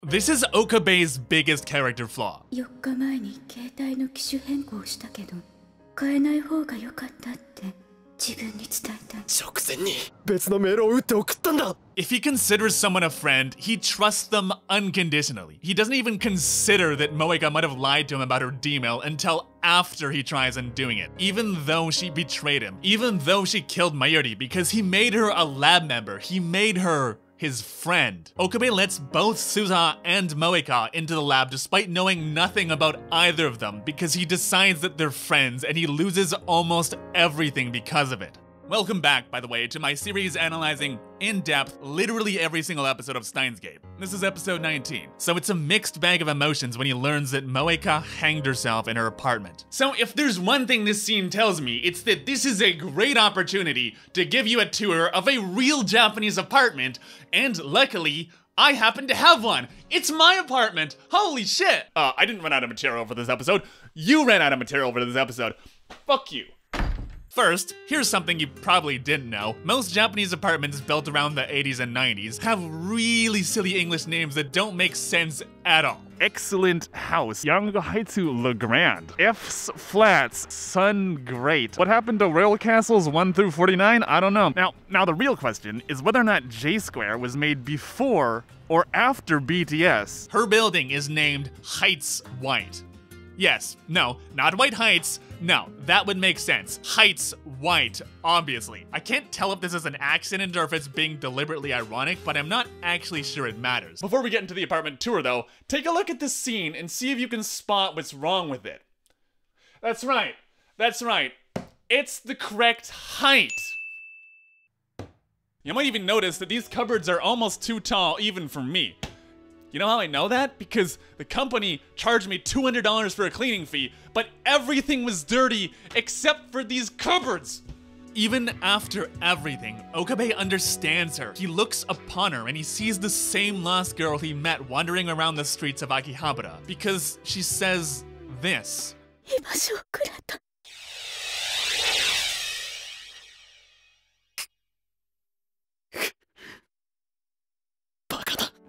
This is Okabe's biggest character flaw. 4日前に携帯の機種変更したけど、変えない方が良かったって自分に伝えたい。直前に別のメールを打って送ったんだ。 If he considers someone a friend, he trusts them unconditionally. He doesn't even consider that Moeka might have lied to him about her D-mail until after he tries undoing it. Even though she betrayed him, even though she killed Mayuri because he made her a lab member, he made her his friend. Okabe lets both Suza and Moeka into the lab despite knowing nothing about either of them because he decides that they're friends and he loses almost everything because of it. Welcome back, by the way, to my series analyzing, in depth, literally every single episode of Steins. This is episode 19. So it's a mixed bag of emotions when he learns that Moeka hanged herself in her apartment. So if there's one thing this scene tells me, it's that this is a great opportunity to give you a tour of a real Japanese apartment, and luckily, I happen to have one. It's my apartment. Holy shit. I didn't run out of material for this episode. You ran out of material for this episode. Fuck you. First, here's something you probably didn't know. Most Japanese apartments built around the 80s and 90s have really silly English names that don't make sense at all. Excellent house, Yangahaitu Le Grand, F's Flats, Sun Great. What happened to Royal Castles 1 through 49? I don't know. Now the real question is whether or not J Square was made before or after BTS. Her building is named Heights White. Yes, no, not White Heights. No, that would make sense. Heights White, obviously. I can't tell if this is an accident or if it's being deliberately ironic, but I'm not actually sure it matters. Before we get into the apartment tour though, take a look at this scene and see if you can spot what's wrong with it. That's right. It's the correct height. You might even notice that these cupboards are almost too tall even for me. You know how I know that? Because the company charged me $200 for a cleaning fee, but everything was dirty except for these cupboards. Even after everything, Okabe understands her. He looks upon her and he sees the same lost girl he met wandering around the streets of Akihabara because she says this.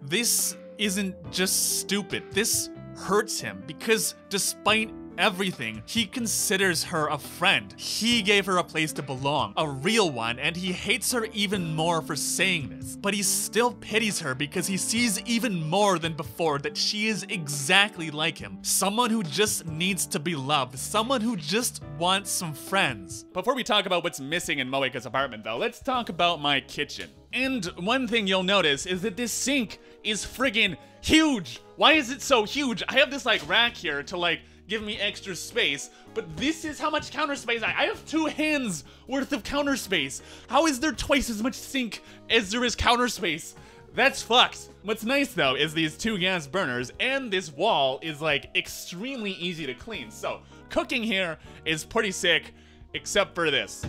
This isn't just stupid, this hurts him because despite everything, he considers her a friend. He gave her a place to belong, a real one, and he hates her even more for saying this. But he still pities her because he sees even more than before that she is exactly like him. Someone who just needs to be loved, someone who just wants some friends. Before we talk about what's missing in Moeka's apartment though, let's talk about my kitchen. And one thing you'll notice is that this sink is friggin' huge. Why is it so huge? I have this like rack here to like give me extra space, but this is how much counter space I have 2 hands worth of counter space. How is there twice as much sink as there is counter space? That's fucked. What's nice though is these 2 gas burners and this wall is like extremely easy to clean. So cooking here is pretty sick, except for this.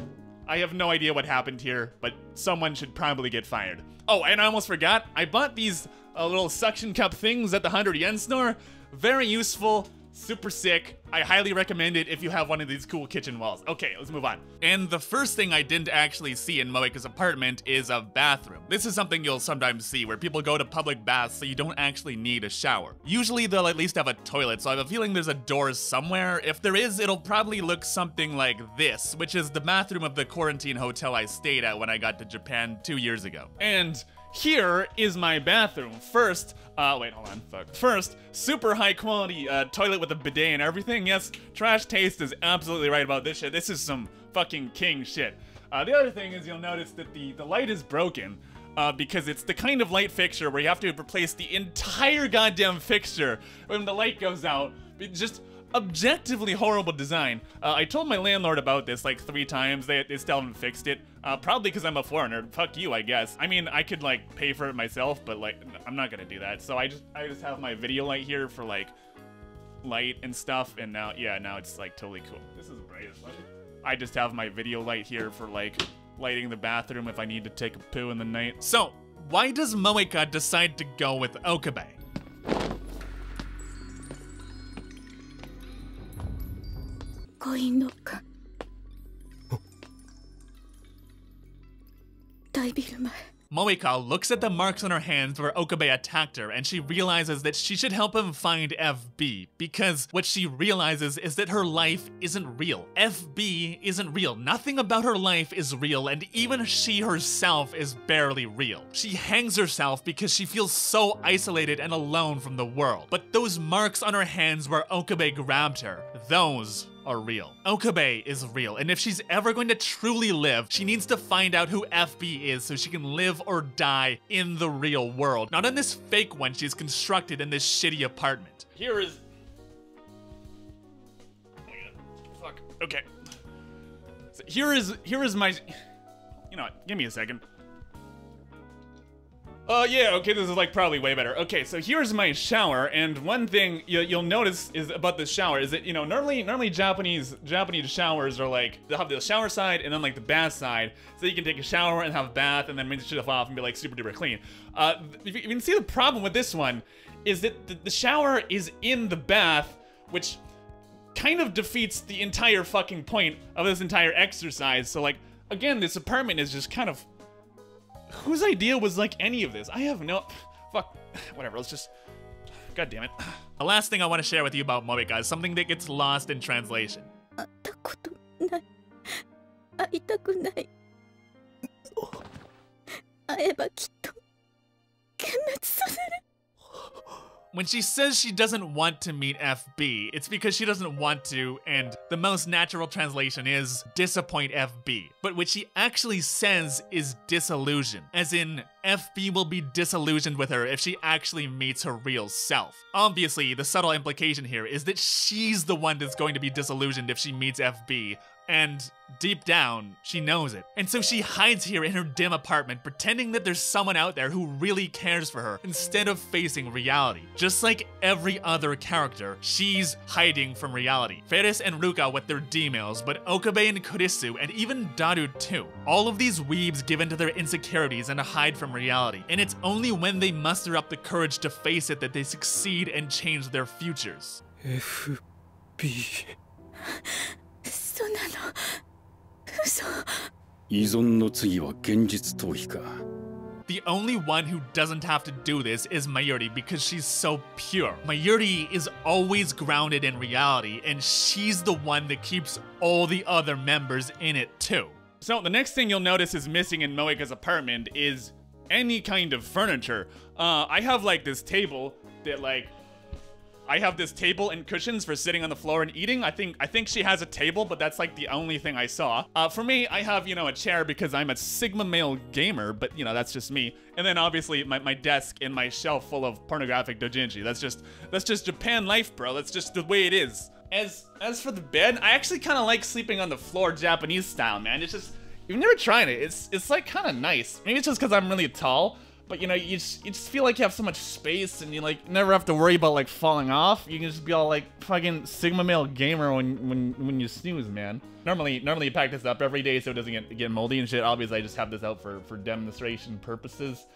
I have no idea what happened here, but someone should probably get fired. Oh, and I almost forgot, I bought these little suction cup things at the 100 yen store. Very useful, super sick. I highly recommend it if you have one of these cool kitchen walls. Okay, let's move on. And the first thing I didn't actually see in Moeka's apartment is a bathroom. This is something you'll sometimes see where people go to public baths so you don't actually need a shower. Usually they'll at least have a toilet, so I have a feeling there's a door somewhere. If there is, it'll probably look something like this, which is the bathroom of the quarantine hotel I stayed at when I got to Japan 2 years ago. And here is my bathroom. First, First, super high quality toilet with a bidet and everything. Yes, Trash Taste is absolutely right about this shit. This is some fucking king shit. The other thing is you'll notice that the light is broken because it's the kind of light fixture where you have to replace the entire goddamn fixture when the light goes out. It just objectively horrible design. I told my landlord about this like 3 times. They still haven't fixed it. Probably because I'm a foreigner. Fuck you, I guess. I mean, I could like pay for it myself, but like I'm not gonna do that. So I just have my video light here for like light and stuff, and now it's like totally cool. This is bright as fuck. I just have my video light here for like lighting the bathroom if I need to take a poo in the night. So why does Moeka decide to go with Okabe? Moeka looks at the marks on her hands where Okabe attacked her, and she realizes that she should help him find FB, because what she realizes is that her life isn't real. FB isn't real. Nothing about her life is real, and even she herself is barely real. She hangs herself because she feels so isolated and alone from the world. But those marks on her hands where Okabe grabbed her, those are real. Okabe is real, and if she's ever going to truly live, she needs to find out who FB is so she can live or die in the real world, not in this fake one she's constructed in this shitty apartment. Here is... Fuck. Okay. So here is my... You know what? Give me a second. Yeah, okay, this is like probably way better. Okay, so here's my shower, and one thing you'll notice is about the shower is that, you know, normally Japanese showers are like, they'll have the shower side and then like the bath side, so you can take a shower and have a bath and then rinse shit off and be like super duper clean. You can see the problem with this one is that the shower is in the bath, which kind of defeats the entire fucking point of this entire exercise. So like, again, this apartment is just kind of... Whose idea was like any of this? I have no... Fuck. Whatever, let's just... God damn it. The last thing I want to share with you about Moeka is something that gets lost in translation. 会ったことない。会いたくない。会えばきっと幻滅させる。 When she says she doesn't want to meet FB, it's because she doesn't want to, and the most natural translation is disappoint FB. But what she actually says is disillusion, as in FB will be disillusioned with her if she actually meets her real self. Obviously, the subtle implication here is that she's the one that's going to be disillusioned if she meets FB, and deep down, she knows it. And so she hides here in her dim apartment, pretending that there's someone out there who really cares for her, instead of facing reality. Just like every other character, she's hiding from reality. Ferris and Ruka with their D-mails, but Okabe and Kurisu, and even Daru too. All of these weebs give into their insecurities and hide from reality. And it's only when they muster up the courage to face it that they succeed and change their futures. FB 嘘なの。嘘。依存の次は現実逃避か。The only one who doesn't have to do this is Mayuri because she's so pure. Mayuri is always grounded in reality, and she's the one that keeps all the other members in it too. So the next thing you'll notice is missing in Moeka's apartment is any kind of furniture. I have like this table that like... I have this table and cushions for sitting on the floor and eating. I think she has a table, but that's like the only thing I saw. For me, I have, you know, a chair because I'm a Sigma male gamer, but you know, that's just me. And then obviously my desk and my shelf full of pornographic doujinshi. That's just Japan life, bro. That's just the way it is. As for the bed, I actually kind of like sleeping on the floor Japanese style, man. It's just, you've never tried it. It's like kind of nice. Maybe it's just because I'm really tall. But you know, you just feel like you have so much space and you like never have to worry about like falling off. You can just be all like fucking Sigma male gamer when you snooze, man. Normally you pack this up every day so it doesn't get moldy and shit. Obviously I just have this out for demonstration purposes.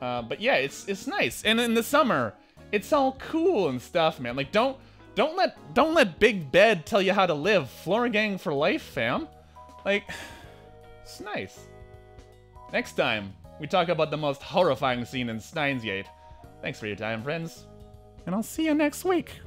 But yeah, it's nice. And in the summer, it's all cool and stuff, man. Like don't let Big Bed tell you how to live. Floor gang for life, fam. Like, it's nice. Next time, we talk about the most horrifying scene in Steins. Thanks for your time, friends. And I'll see you next week.